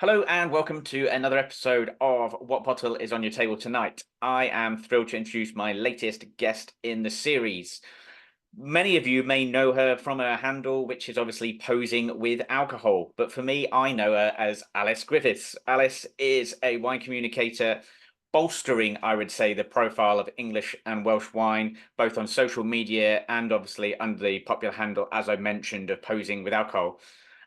Hello and welcome to another episode of What Bottle is on Your Table Tonight. I am thrilled to introduce my latest guest in the series. Many of you may know her from her handle, which is obviously Posing with Alcohol. But for me, I know her as Alice Griffiths. Alice is a wine communicator, bolstering, I would say, the profile of English and Welsh wine, both on social media and obviously under the popular handle, as I mentioned, of Posing with Alcohol.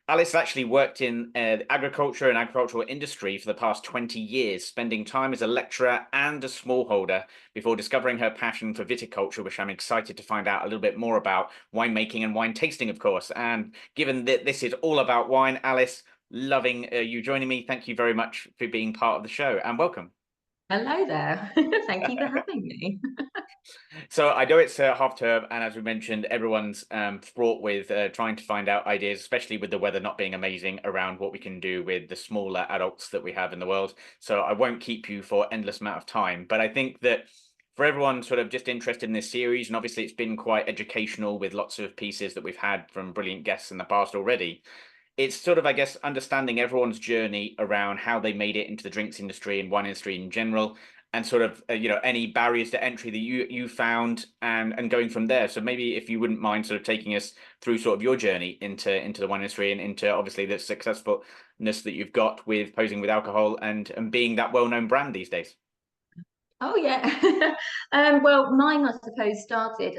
Alice actually worked in agriculture and agricultural industry for the past 20 years, spending time as a lecturer and a smallholder before discovering her passion for viticulture, which I'm excited to find out a little bit more about, winemaking and wine tasting, of course. And given that this is all about wine, Alice, loving you joining me. Thank you very much for being part of the show and welcome. Hello there. Thank you for having me. So I know it's half term, and as we mentioned, everyone's fraught with trying to find out ideas, especially with the weather not being amazing, around what we can do with the smaller adults that we have in the world. So I won't keep you for endless amount of time, but I think that for everyone sort of just interested in this series, and obviously it's been quite educational with lots of pieces that we've had from brilliant guests in the past already. It's sort of, I guess, understanding everyone's journey around how they made it into the drinks industry and wine industry in general, and sort of any barriers to entry that you found, and going from there. So maybe if you wouldn't mind sort of taking us through sort of your journey into the wine industry and into obviously the successfulness that you've got with Posing with Alcohol and being that well-known brand these days. Oh yeah. Well, mine, I suppose, started.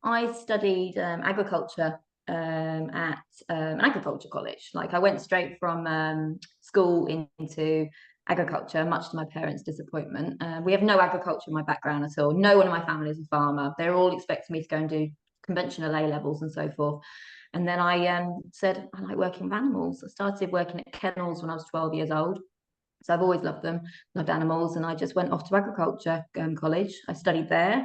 I studied agriculture at an agriculture college. Like I went straight from school into agriculture, much to my parents' disappointment. We have no agriculture in my background at all. No one in my family is a farmer. They're all expecting me to go and do conventional A levels and so forth. And then I said I like working with animals. I started working at kennels when I was 12 years old. So I've always loved them, loved animals, and I just went off to agriculture college. I studied there.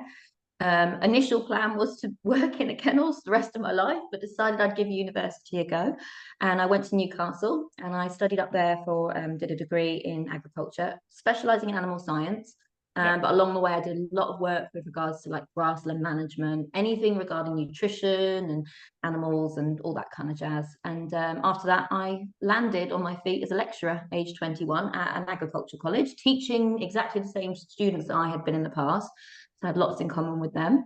Initial plan was to work in a kennels the rest of my life, but decided I'd give university a go. And I went to Newcastle and I studied up there for did a degree in agriculture, specialising in animal science. Yeah. But along the way, I did a lot of work with regards to like grassland management, anything regarding nutrition and animals and all that kind of jazz. And after that, I landed on my feet as a lecturer, age 21, at an agriculture college, teaching exactly the same students that I had been in the past. So I had lots in common with them.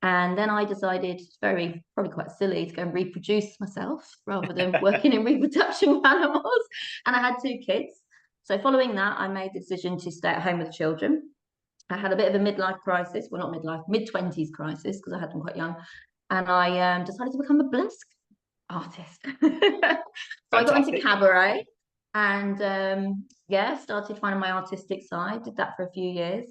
And then I decided, very probably quite silly, to go and reproduce myself rather than working in reproduction with animals. And I had two kids. So following that, I made the decision to stay at home with the children. I had a bit of a midlife crisis, well, not midlife, mid-20s crisis, because I had them quite young. And I decided to become a burlesque artist. So I got into Fantastic. cabaret and yeah, started finding my artistic side, did that for a few years.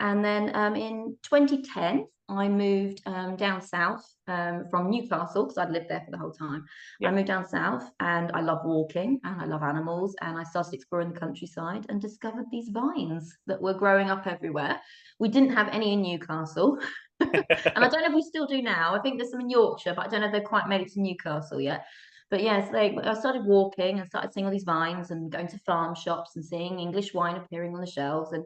And then in 2010, I moved down south from Newcastle because I'd lived there for the whole time. I Yeah. moved down south and I love walking and I love animals. And I started exploring the countryside and discovered these vines that were growing up everywhere. We didn't have any in Newcastle. And I don't know if we still do now. I think there's some in Yorkshire, but I don't know if they've quite made it to Newcastle yet. But yes, I started walking and started seeing all these vines and going to farm shops and seeing English wine appearing on the shelves and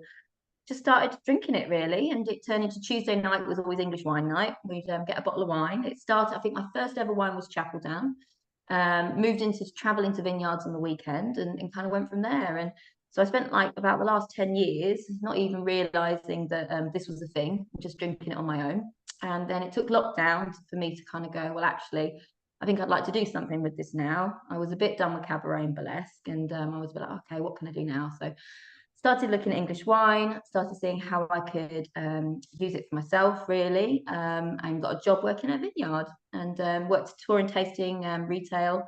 just started drinking it really. And it turned into Tuesday night was always English wine night. We'd get a bottle of wine. It started, I think my first ever wine was Chapeldown. Moved into travel into vineyards on the weekend and kind of went from there. And so I spent like about the last 10 years not even realizing that this was a thing, just drinking it on my own. And then it took lockdown for me to kind of go, well, actually, I think I'd like to do something with this now. I was a bit done with cabaret and burlesque, and I was a bit like, okay, what can I do now? So started looking at English wine, started seeing how I could use it for myself, really, and got a job working at a vineyard and worked touring, tasting, retail.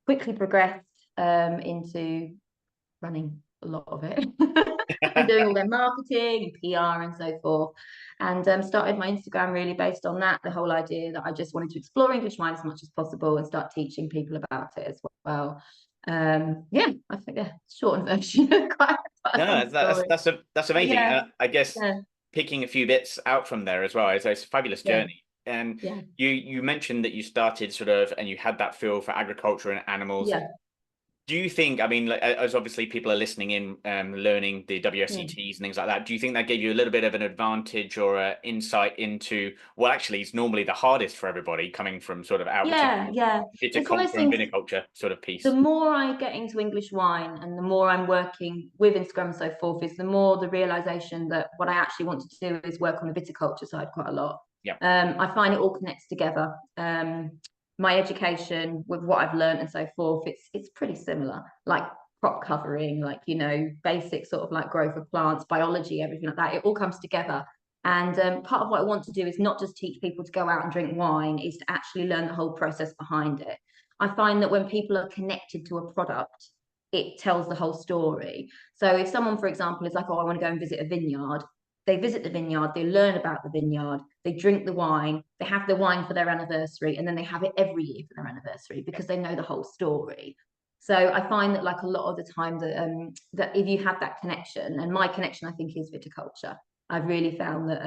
Quickly progressed into running a lot of it and doing all their marketing and PR and so forth. And started my Instagram really based on that, the whole idea that I just wanted to explore English wine as much as possible and start teaching people about it as well. Yeah, I think yeah, short version, quite a long No, story. that's But amazing. yeah, I guess yeah, picking a few bits out from there as well. It's a fabulous yeah, journey. And yeah, you mentioned that you started sort of and you had that feel for agriculture and animals. yeah. Do you think, I mean, like, as obviously people are listening in, learning the Mm. WSETs and things like that, do you think that gave you a little bit of an advantage or insight into what actually is normally the hardest for everybody coming from sort of out, which is Yeah, yeah. It's one of those viticulture and things. viniculture sort of The piece? more I get into English wine and the more I'm working with Instagram and so forth, is the more the realization that what I actually want to do is work on the viticulture side quite a lot. Yeah. I find it all connects together. My education with what I've learned and so forth, it's pretty similar. Like crop covering, like basic sort of like growth of plants, biology, everything like that. It all comes together. And part of what I want to do is not just teach people to go out and drink wine, is to actually learn the whole process behind it. I find that when people are connected to a product, it tells the whole story. So if someone, for example, is like, oh, I want to go and visit a vineyard, they visit the vineyard, they learn about the vineyard, they drink the wine, they have the wine for their anniversary, and then they have it every year for their anniversary because they know the whole story. So I find that like a lot of the time that if you have that connection, and my connection I think is viticulture. I've really found that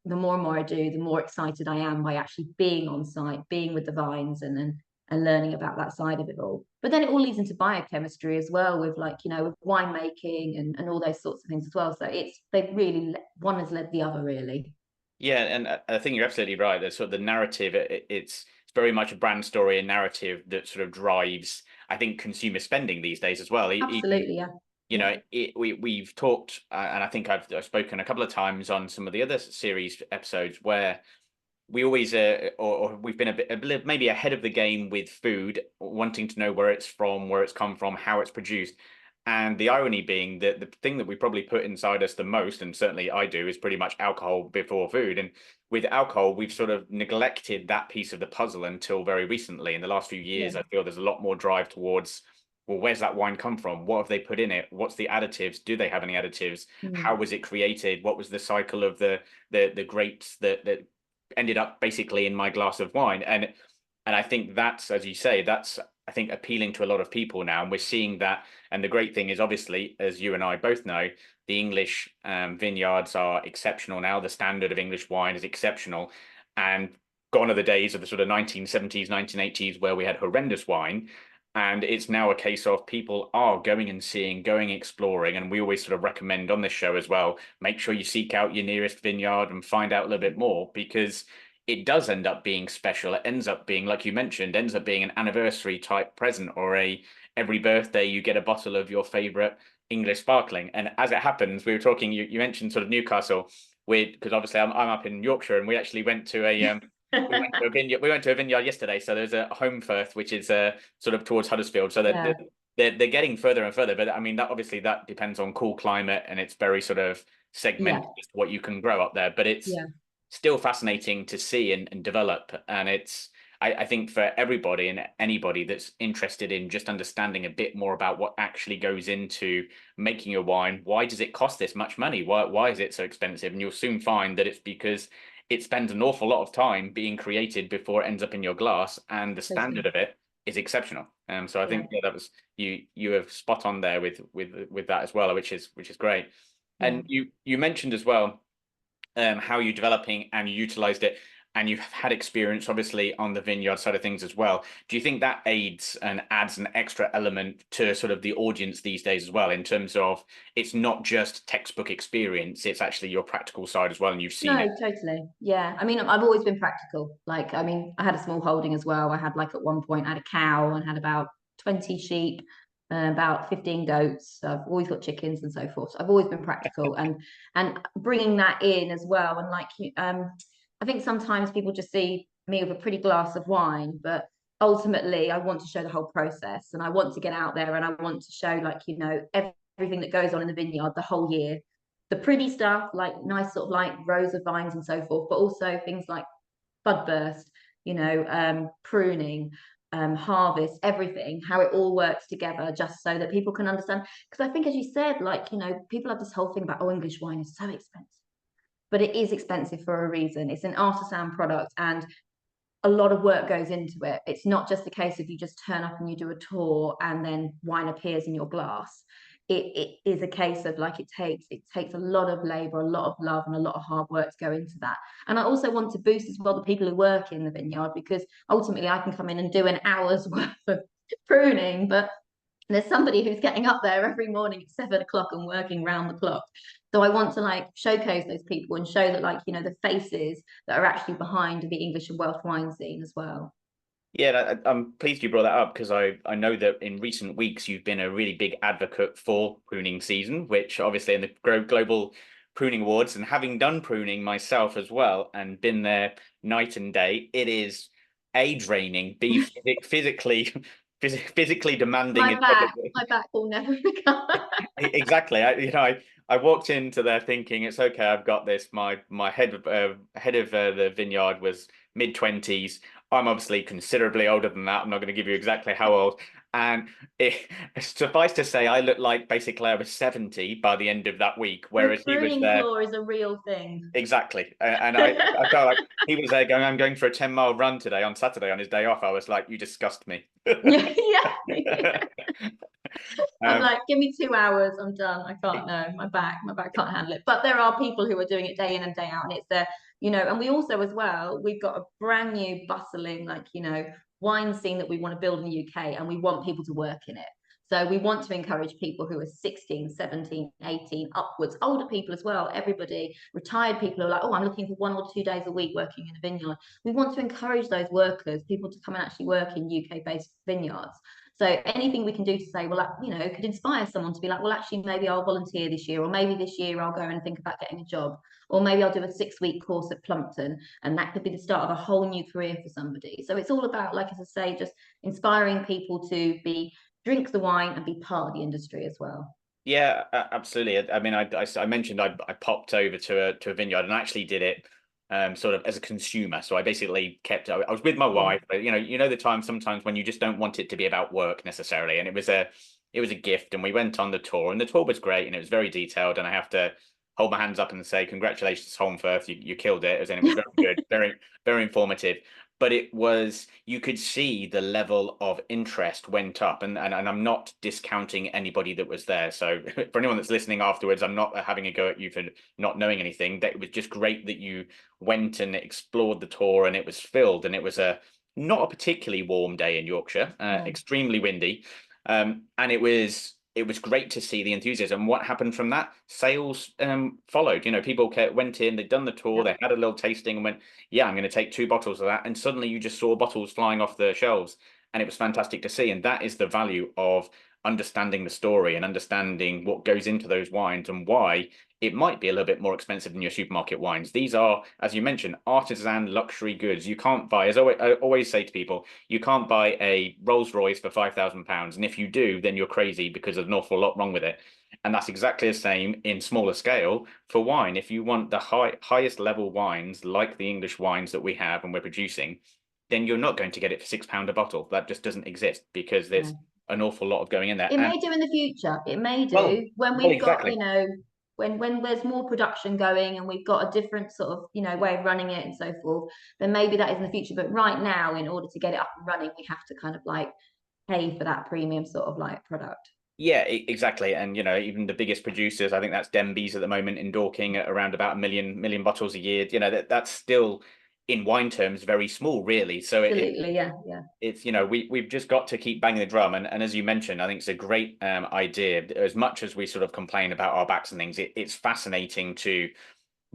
the more and more I do, the more excited I am by actually being on site, being with the vines, and learning about that side of it all. But then it all leads into biochemistry as well, with like with winemaking and all those sorts of things as well. So they've really one has led the other really. Yeah, and I think you're absolutely right. There's sort of the narrative. It's very much a brand story and narrative that sort of drives, I think, consumer spending these days as well. Even, Absolutely, yeah, you yeah, know, we've talked, and I think I've spoken a couple of times on some of the other series episodes where we always or we've been a bit maybe ahead of the game with food, wanting to know where it's from, where it's come from, how it's produced. And the irony being that the thing that we probably put inside us the most, and certainly I do, is pretty much alcohol before food. And with alcohol, we've sort of neglected that piece of the puzzle until very recently. In the last few yeah. years, I feel there's a lot more drive towards, well, where's that wine come from? What have they put in it? What's the additives? Do they have any additives? How Mm. was it created? What was the cycle of the grapes that ended up basically in my glass of wine? And I think that's, as you say, that's, I think, appealing to a lot of people now, and we're seeing that. And the great thing is, obviously, as you and I both know, the English vineyards are exceptional now. The standard of English wine is exceptional, and gone are the days of the sort of 1970s, 1980s where we had horrendous wine. And it's now a case of people are going and seeing, going exploring, and we always sort of recommend on this show as well, make sure you seek out your nearest vineyard and find out a little bit more, because it does end up being special. It ends up being, like you mentioned, ends up being an anniversary type present, or a every birthday you get a bottle of your favorite English sparkling. And as it happens, we were talking, you mentioned sort of Newcastle, because obviously I'm up in Yorkshire, and we actually went to a we went to a vineyard. We went to a vineyard yesterday. So there's a Holmfirth, which is sort of towards Huddersfield. So Yeah, they're getting further and further. But I mean, that obviously that depends on cool climate, and it's very sort of yeah, segmented as to what you can grow up there. But it's yeah, still fascinating to see and develop. And it's, I think, for everybody and anybody that's interested in just understanding a bit more about what actually goes into making a wine, why does it cost this much money? Why is it so expensive? And you'll soon find that it's because it spends an awful lot of time being created before it ends up in your glass, and the standard totally. of it is exceptional. So I Yeah, think, yeah, that was, you have spot on there with that as well, which is great. yeah. And you mentioned as well how you're developing and you utilized it, and you've had experience obviously on the vineyard side of things as well. Do you think that aids and adds an extra element to sort of the audience these days as well, in terms of it's not just textbook experience, it's actually your practical side as well, and you've seen No, it? totally. Yeah. I mean, I've always been practical. Like, I mean, I had a small holding as well. I had like at one point I had a cow and had about 20 sheep, about 15 goats. So I've always got chickens and so forth. So I've always been practical and bringing that in as well. And like, I think sometimes people just see me with a pretty glass of wine, but ultimately I want to show the whole process, and I want to get out there and I want to show like, everything that goes on in the vineyard the whole year, the pretty stuff, like nice sort of like rows of vines and so forth, but also things like bud burst, pruning, harvest, everything, how it all works together, just so that people can understand. Because I think, as you said, like, people have this whole thing about, oh, English wine is so expensive. But it is expensive for a reason. It's an artisan product, and a lot of work goes into it. It's not just a case of you just turn up and you do a tour and then wine appears in your glass. It is a case of like it takes a lot of labor, a lot of love, and a lot of hard work to go into that. And I also want to boost as well the people who work in the vineyard, because ultimately I can come in and do an hour's worth of pruning, but there's somebody who's getting up there every morning at 7 o'clock and working round the clock. So I want to like showcase those people and show that, like, the faces that are actually behind the English and Welsh wine scene as well. Yeah, I'm pleased you brought that up because I know that in recent weeks you've been a really big advocate for pruning season, which obviously in the Global Pruning Awards, and having done pruning myself as well and been there night and day, it is a draining, b physically physically demanding. My back will never recover. Exactly. I walked into there thinking it's okay. I've got this. My head of the vineyard was mid-20s. I'm obviously considerably older than that. I'm not going to give you exactly how old. And suffice to say, I looked like basically I was 70 by the end of that week, The whereas he was pruning there. floor is a real thing. Exactly. And I felt like he was there going, I'm going for a 10-mile run today on Saturday on his day off. I was like, you disgust me. Yeah, yeah. I'm Um, like, give me 2 hours, I'm done. I can't, no, my back can't handle it. But there are people who are doing it day in and day out, and it's there, and we also as well, we've got a brand new bustling, like, wine scene that we want to build in the UK, and we want people to work in it. So we want to encourage people who are 16, 17, 18 upwards, older people as well, everybody, retired people who are like, oh, I'm looking for 1 or 2 days a week working in a vineyard. We want to encourage those workers, people to come and actually work in UK-based vineyards. So anything we can do to say, well, could inspire someone to be like, well, actually, maybe I'll volunteer this year, or maybe this year I'll go and think about getting a job, or maybe I'll do a 6-week course at Plumpton, and that could be the start of a whole new career for somebody. So it's all about, like, as I say, just inspiring people to drink the wine and be part of the industry as well. Yeah, absolutely. I mean, I mentioned I popped over to a vineyard and actually did it sort of as a consumer. So I basically I was with my Yeah. wife, but you know the time sometimes when you just don't want it to be about work necessarily. And it was a gift, and we went on the tour, and the tour was great, and it was very detailed. And I have to hold my hands up and say congratulations, Holmfirth, you killed it. And it was very good, very informative. But you could see the level of interest went up, and I'm not discounting anybody that was there. So for anyone that's listening afterwards, I'm not having a go at you for not knowing anything. That it was just great that you went and explored the tour, and it was filled, and it was a not a particularly warm day in Yorkshire, Yeah. extremely windy, and it was great to see the enthusiasm. What happened from that? Sales followed. People went in, they'd done the tour, Yeah. they had a little tasting, and went, "Yeah, I'm going to take 2 bottles of that." And suddenly, you just saw bottles flying off the shelves, and it was fantastic to see. And that is the value of understanding the story and understanding what goes into those wines and why it might be a little bit more expensive than your supermarket wines. These are, as you mentioned, artisan luxury goods. You can't buy, as I always say to people, you can't buy a Rolls Royce for £5,000. And if you do, then you're crazy because there's an awful lot wrong with it. And that's exactly the same in smaller scale for wine. If you want the highest level wines, like the English wines that we have and we're producing, then you're not going to get it for £6 a bottle. That just doesn't exist because there's No. an awful lot of going in there. It And may do in the future. It may well, do when well, we've got, exactly. when there's more production going and we've got a different sort of, way of running it and so forth, then maybe that is in the future. But right now, in order to get it up and running, we have to kind of like pay for that premium sort of like product. Yeah, exactly. And even the biggest producers, I think that's Denbies at the moment in Dorking at around about a million bottles a year. That's still in wine terms very small, really. So Absolutely, yeah, yeah. it's we've just got to keep banging the drum. And as you mentioned, I think it's a great idea. As much as we sort of complain about our backs and things, it's fascinating to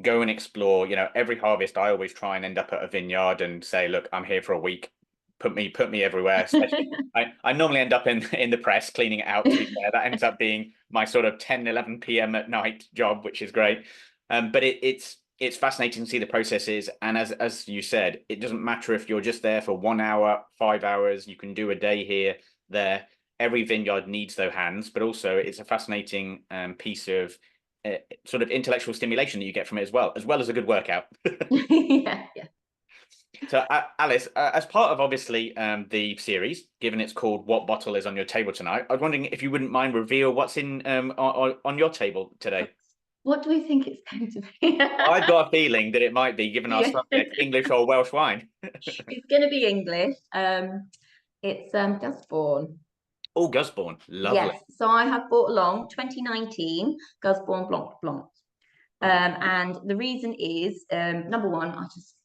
go and explore. Every harvest, I always try and end up at a vineyard and say, look, I'm here for a week. Put me everywhere. Especially, I normally end up in the press cleaning it out. To be fair, that ends up being my sort of 10, 11 p.m. at night job, which is great. But it's fascinating to see the processes. And as you said, it doesn't matter if you're just there for 1 hour, 5 hours. You can do a day here, there. Every vineyard needs those hands, but also it's a fascinating piece of sort of intellectual stimulation that you get from it as well as a good workout. Yeah, yeah. So, Alice, as part of obviously the series, given it's called "What Bottle Is on Your Table Tonight," I was wondering if you wouldn't mind reveal what's in on your table today. What do we think it's going to be? I've got a feeling that it might be, given our Yeah. subject, English or Welsh wine. It's going to be English. It's Gusbourne. Oh, Gusbourne, lovely. Yes. So I have brought along 2019 Gusbourne Blanc Blanc. And the reason is, number one,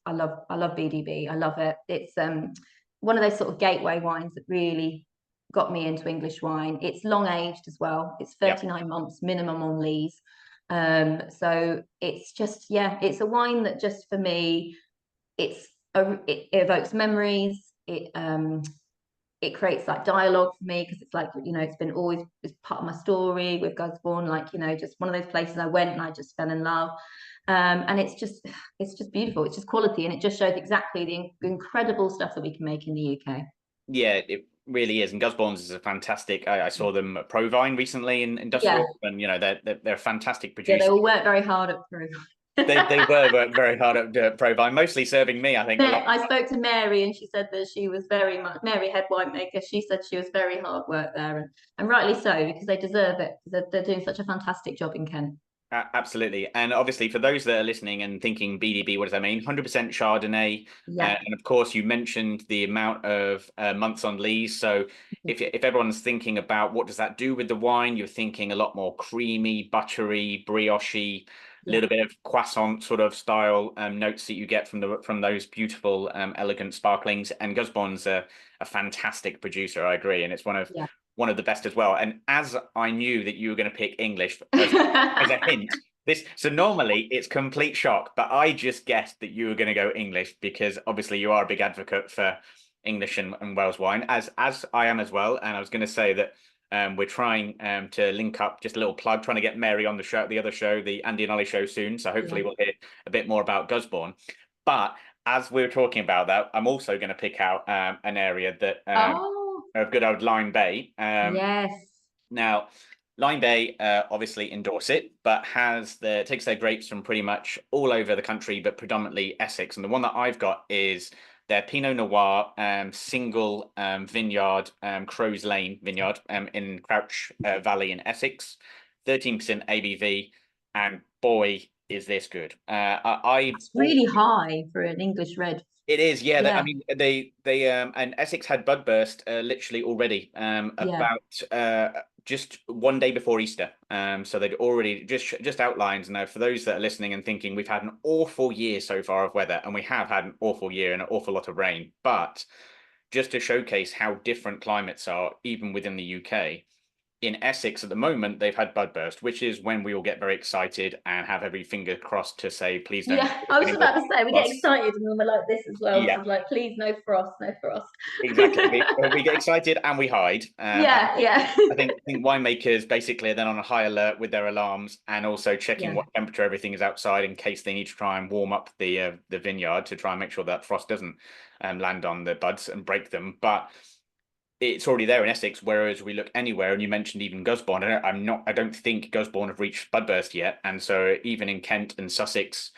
I love BDB. I love it. It's one of those sort of gateway wines that really got me into English wine. It's long aged as well. It's Yeah. 39 months minimum on lees. So it's just, yeah, it's a wine that just for me, it evokes memories. It creates like dialogue for me because it's like, it's been always it's part of my story with Gusbourne, like, just one of those places I went and I just fell in love. And it's just beautiful. It's just quality, and it just shows exactly the incredible stuff that we can make in the UK. Yeah, it really is. And Gusbournes is a fantastic. I saw them at Provine recently in Yeah, Industrial, and they're a fantastic yeah, they producer. all work very hard at Peru. They were worked very hard at Provine, mostly serving me, I think, a lot. I spoke to Mary and she said that she was very much Mary, head winemaker. She said she was very hard work there, and rightly so because they deserve it because they're doing such a fantastic job in Kent. Absolutely. And obviously, for those that are listening and thinking BDB, what does that mean? 100% Chardonnay. Yeah, And of course, you mentioned the amount of months on lees. So if everyone's thinking about what does that do with the wine, you're thinking a lot more creamy, buttery, brioche, a yeah, little bit of croissant sort of style notes that you get from those beautiful, elegant sparklings. And Gusbourne's a fantastic producer, I agree. And it's yeah. one of the best as well. And as I knew that you were going to pick English as a hint. So normally it's complete shock, but I just guessed that you were going to go English because obviously you are a big advocate for English and Wales wine, as I am as well. And I was going to say that we're trying to link up, just a little plug, trying to get Mary on the other show, the Andy and Ollie show soon. So hopefully Yeah. we'll hear a bit more about Gusbourne. But as we were talking about that, I'm also going to pick out an area that Oh, of good old Lyme Bay. yes. Now, Lyme Bay obviously endorse it, but takes their grapes from pretty much all over the country, but predominantly Essex. And the one that I've got is their Pinot Noir single vineyard, Crow's Lane vineyard in Crouch Valley in Essex, 13% ABV, and boy, is this good. I It's really high for an English red. It is, yeah. I Yeah, mean, they and Essex had bud burst literally already yeah, about just one day before Easter. So they'd already just outlined. Now, for those that are listening and thinking we've had an awful year so far of weather, and we have had an awful year and an awful lot of rain, but just to showcase how different climates are, even within the UK in Essex at the moment, they've had budburst, which is when we all get very excited and have every finger crossed to say, please don't yeah. I was any more about to say we get frost. excited and then we're like this as well. Yeah, So it's like, please, no frost, no frost. exactly. We get excited and we hide. Yeah, yeah, I think winemakers basically are then on a high alert with their alarms and also checking yeah, what temperature everything is outside in case they need to try and warm up the vineyard to try and make sure that frost doesn't land on the buds and break them. But it's already there in Essex. Whereas we look anywhere, and you mentioned even Gusbourne. I don't think Gusbourne have reached budburst yet. And so even in Kent and Sussex,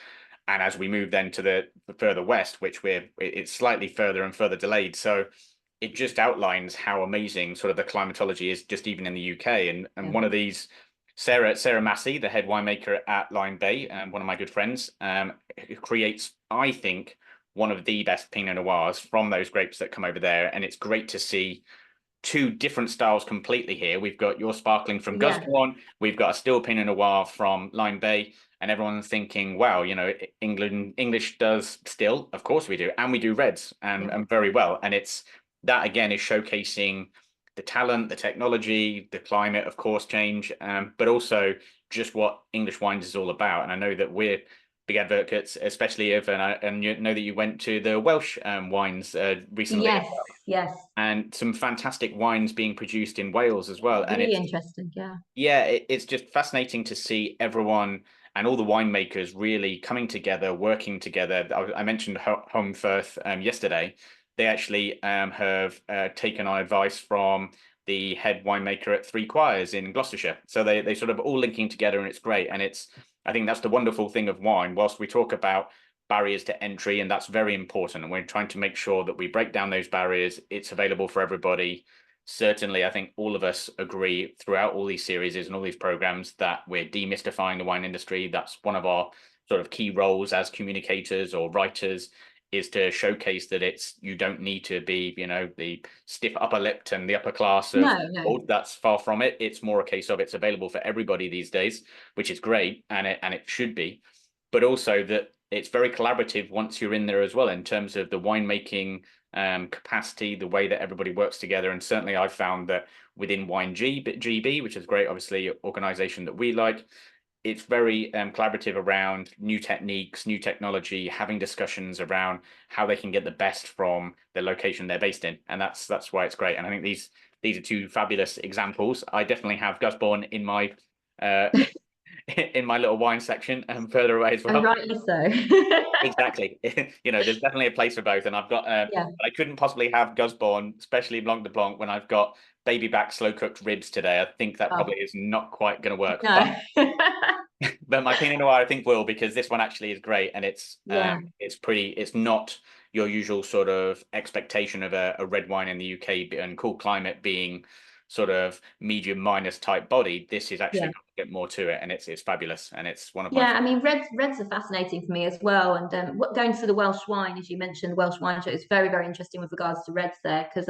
and as we move then to the further west, which it's slightly further and further delayed. So it just outlines how amazing sort of the climatology is just even in the UK. And yeah, one of these, Sarah Massey, the head winemaker at Lyme Bay, and one of my good friends, creates, I think, one of the best Pinot Noirs from those grapes that come over there. And it's great to see two different styles completely here. We've got your sparkling from yeah, Gusbourne, we've got a still Pinot Noir from Lyme Bay, and everyone's thinking, wow, English does still, of course we do, and we do reds yeah, and very well. And it's that again is showcasing the talent, the technology, the climate, of course, change, but also just what English wines is all about. And I know that we're big advocates, especially if, and you know that you went to the Welsh wines recently, yes, yes. and some fantastic wines being produced in Wales as well. And Really interesting. Yeah, it's just fascinating to see everyone and all the winemakers really coming together, working together. I mentioned Home Firth yesterday. They actually have taken on advice from the head winemaker at Three Quires in Gloucestershire. So they sort of all linking together, and it's great. And I think that's the wonderful thing of wine. Whilst we talk about barriers to entry, and that's very important, and we're trying to make sure that we break down those barriers. It's available for everybody. Certainly, I think all of us agree throughout all these series and all these programs that we're demystifying the wine industry. That's one of our sort of key roles as communicators or writers, is to showcase that you don't need to be, the stiff upper lipped and the upper class of, no, no, oh, that's far from it. It's more a case of it's available for everybody these days, which is great, and it should be, but also that it's very collaborative once you're in there as well in terms of the winemaking capacity, the way that everybody works together. And certainly I've found that within GB, which is great, obviously, organization that we like, it's very collaborative around new techniques, new technology, having discussions around how they can get the best from the location they're based in, and that's why it's great. And I think these are two fabulous examples. I definitely have Gusbourne in my uh, in my little wine section and further away as And well. rightly so. Exactly. There's definitely a place for both, and I've got. Yeah. I couldn't possibly have Gusbourne, especially Blanc de Blanc, when I've got baby back slow cooked ribs today. I think that Oh, probably is not quite going to work. no. But my Pinot Noir, I think, will, because this one actually is great, and Yeah. it's pretty. It's not your usual sort of expectation of a red wine in the UK and cool climate being sort of medium minus type body. This is actually Yeah. got a bit more to it, and it's fabulous, and it's one of my. Yeah, I mean, reds are fascinating for me as well. And going to the Welsh wine, as you mentioned, the Welsh wine show is very, very interesting with regards to reds there, because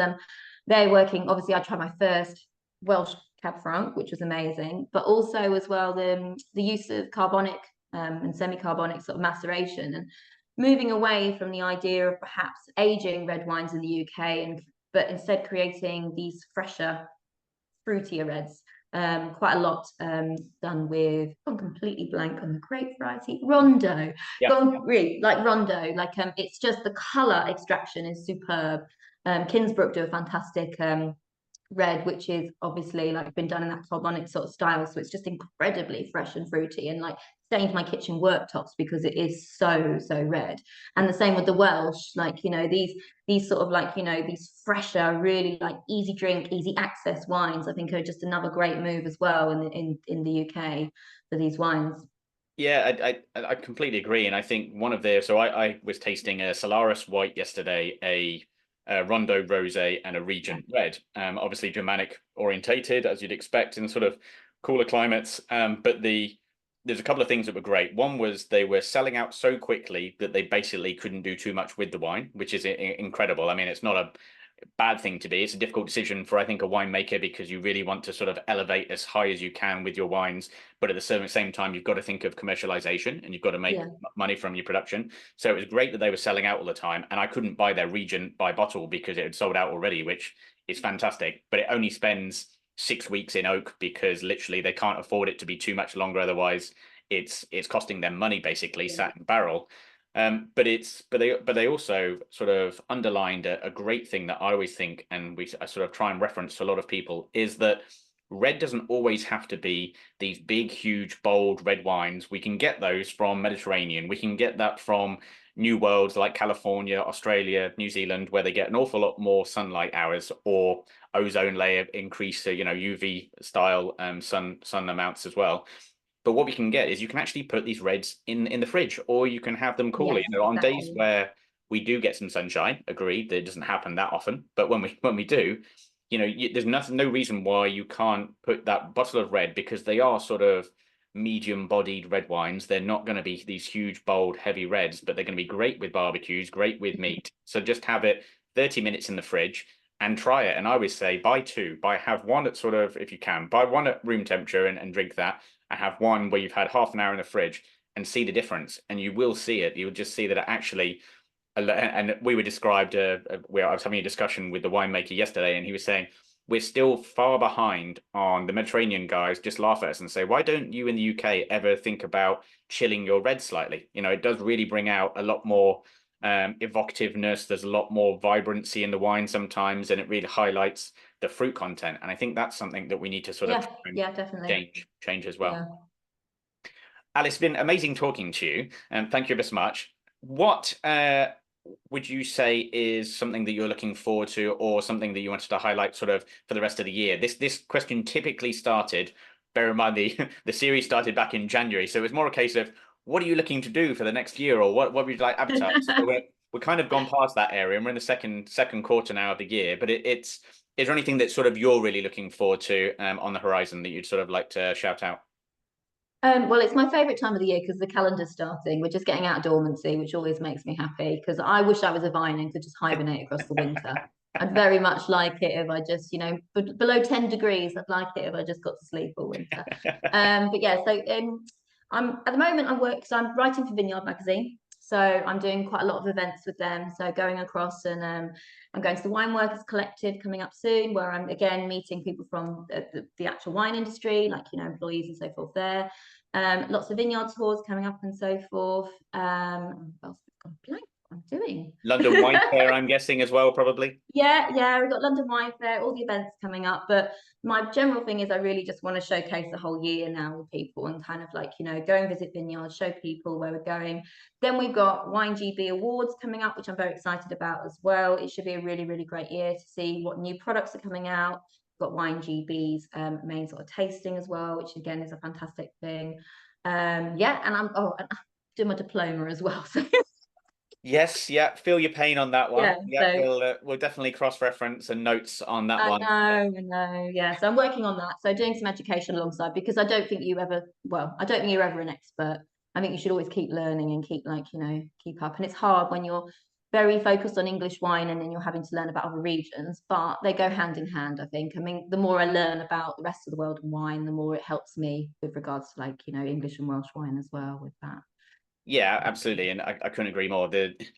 they're working. Obviously, I tried my first Welsh Cab Franc, which was amazing, but also as well the use of carbonic and semi-carbonic sort of maceration, and moving away from the idea of perhaps aging red wines in the UK, but instead creating these fresher, fruitier reds. Quite a lot done with, gone completely blank on the grape variety, Rondo. Yeah. Gone really like Rondo, like it's just the color extraction is superb. Kinsbrook do a fantastic red, which is obviously like been done in that carbonic sort of style, so it's just incredibly fresh and fruity, and like stained my kitchen worktops because it is so red. And the same with the Welsh, like these sort of like these fresher, really like easy drink, easy access wines, I think are just another great move as well in the UK for these wines. Yeah, I completely agree, and I think one of the I was tasting a Solaris White yesterday, a Rondo Rosé, and a Yeah, Regent Red. Obviously Germanic orientated, as you'd expect in sort of cooler climates. But there's a couple of things that were great. One was they were selling out so quickly that they basically couldn't do too much with the wine, which is incredible. I mean, it's not a bad thing to be. It's a difficult decision for, I think, a winemaker, because you really want to sort of elevate as high as you can with your wines, but at the same time, you've got to think of commercialization and you've got to make yeah, money from your production. So it was great that they were selling out all the time, and I couldn't buy their Regent by bottle because it had sold out already, which is fantastic. But it only spends 6 weeks in oak because literally they can't afford it to be too much longer. Otherwise, it's costing them money basically, yeah, sat in barrel. But they also sort of underlined a great thing that I always think, and I sort of try and reference to a lot of people, is that red doesn't always have to be these big, huge, bold red wines. We can get those from Mediterranean. We can get that from new worlds like California, Australia, New Zealand, where they get an awful lot more sunlight hours or ozone layer increase, UV style sun amounts as well. But what we can get is you can actually put these reds in the fridge, or you can have them cooler. yes, On days exactly. where we do get some sunshine, agreed, that it doesn't happen that often. But when we do, there's no reason why you can't put that bottle of red, because they are sort of medium-bodied red wines. They're not going to be these huge, bold, heavy reds, but they're going to be great with barbecues, great with meat. So just have it 30 minutes in the fridge and try it. And I always say buy two, have one at sort of, if you can, buy one at room temperature and drink that, and have one where you've had half an hour in the fridge and see the difference. And you will see it. You'll just see that it actually, and we were described, I was having a discussion with the winemaker yesterday, and he was saying, we're still far behind on the Mediterranean guys. Just laugh at us and say, why don't you in the UK ever think about chilling your red slightly? It does really bring out a lot more evocativeness. There's a lot more vibrancy in the wine sometimes, and it really highlights the fruit content. And I think that's something that we need to sort of Yeah, yeah, definitely. change as well. Yeah. Alice, it's been amazing talking to you, and thank you ever so much. What would you say is something that you're looking forward to, or something that you wanted to highlight sort of for the rest of the year? This question typically started, bear in mind the series started back in January, so it's more a case of what are you looking to do for the next year, or what would you like advertise? So we're kind of gone past that area, and we're in the second quarter now of the year. But is there anything that sort of you're really looking forward to on the horizon that you'd sort of like to shout out? Well, it's my favorite time of the year because the calendar's starting. We're just getting out of dormancy, which always makes me happy because I wish I was a vine and could just hibernate across the winter. I'd very much like it if I just, below 10 degrees, I'd like it if I just got to sleep all winter. But yeah, so I'm at the moment I work, so I'm writing for Vineyard magazine. So I'm doing quite a lot of events with them. So going across, and I'm going to the Wine Workers Collective coming up soon, where I'm again meeting people from the actual wine industry, like, you know, employees and so forth there. Lots of vineyard tours coming up and so forth. What else have I gone blank? What I'm doing. London Wine Fair, I'm guessing as well, probably. Yeah, we've got London Wine Fair, all the events coming up. But my general thing is I really just want to showcase the whole year now with people, and kind of like, you know, go and visit vineyards, show people where we're going. Then we've got Wine GB Awards coming up, which I'm very excited about as well. It should be a really, really great year to see what new products are coming out. We've got Wine GB's main sort of tasting as well, which again is a fantastic thing. Yeah, and I'm doing my diploma as well. So Yes, yeah, feel your pain on that one. yeah, Yeah, so we'll definitely cross-reference and notes on that I one. know, I know. Yeah. So I'm working on that. So doing some education alongside, because I don't think you ever, well, I don't think you're ever an expert. I think you should always keep learning and keep, like, you know, keep up. And it's hard when you're very focused on English wine and then you're having to learn about other regions, but they go hand in hand, I think. I mean, the more I learn about the rest of the world and wine, the more it helps me with regards to, like, you know, English and Welsh wine as well with that. Yeah, absolutely. And I couldn't agree more.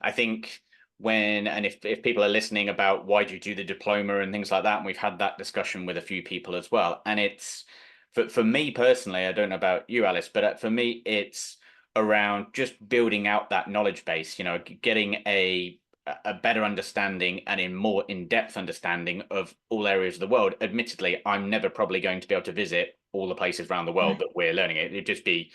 I think when, and if people are listening about why do you do the diploma and things like that, and we've had that discussion with a few people as well. And it's for me personally, I don't know about you, Alice, but for me, it's around just building out that knowledge base, you know, getting a better understanding and in more in-depth understanding of all areas of the world. Admittedly, I'm never probably going to be able to visit all the places around the world that we're learning it. It'd just be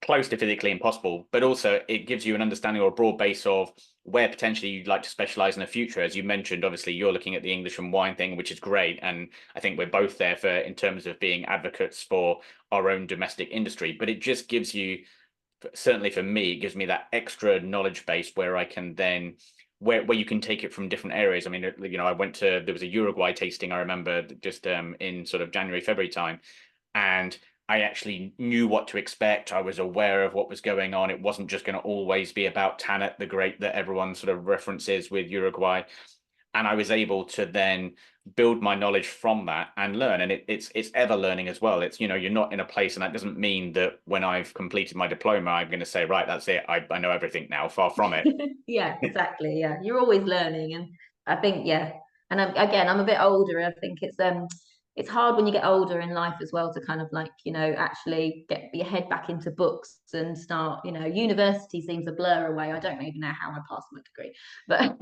close to physically impossible, but also it gives you an understanding or a broad base of where potentially you'd like to specialize in the future. As you mentioned, obviously you're looking at the English and wine thing, which is great. And I think we're both there for in terms of being advocates for our own domestic industry, but it just gives you, certainly for me, it gives me that extra knowledge base where I can then where you can take it from different areas. I mean, you know, there was a Uruguay tasting, I remember, just in sort of January, February time, and I actually knew what to expect. I was aware of what was going on. It wasn't just going to always be about Tanat, the great that everyone sort of references with Uruguay. And I was able to then build my knowledge from that and learn. And it's ever learning as well. It's, you know, you're not in a place, and that doesn't mean that when I've completed my diploma, I'm going to say, right, that's it. I know everything now. Far from it. Yeah, exactly. Yeah, you're always learning, and I think, yeah, and again, I'm a bit older. I think it's hard when you get older in life as well to kind of, like, you know, actually get your head back into books and start, you know, university seems a blur away. I don't even know how I passed my degree, but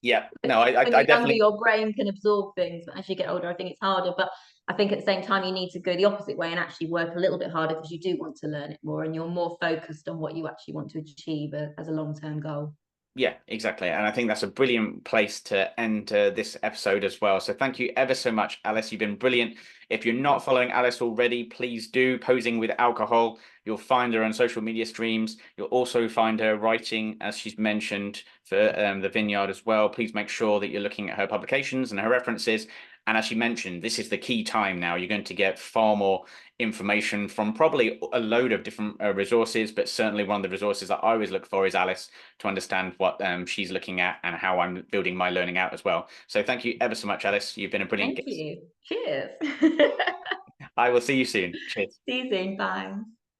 Yeah, no, I when you're younger, definitely. your brain can absorb things, but as you get older, I think it's harder. But I think at the same time, you need to go the opposite way and actually work a little bit harder, because you do want to learn it more and you're more focused on what you actually want to achieve as a long-term goal. Yeah, exactly. And I think that's a brilliant place to end this episode as well. So thank you ever so much, Alice. You've been brilliant. If you're not following Alice already, please do. Posing with Alcohol. You'll find her on social media streams. You'll also find her writing, as she's mentioned, for the Vineyard as well. Please make sure that you're looking at her publications and her references. And as she mentioned, this is the key time now. You're going to get far more information from probably a load of different resources, but certainly one of the resources that I always look for is Alice, to understand what she's looking at and how I'm building my learning out as well. So thank you ever so much, Alice. You've been a brilliant Thank guest. you. Cheers. I will see you soon. Cheers. See you soon. Bye.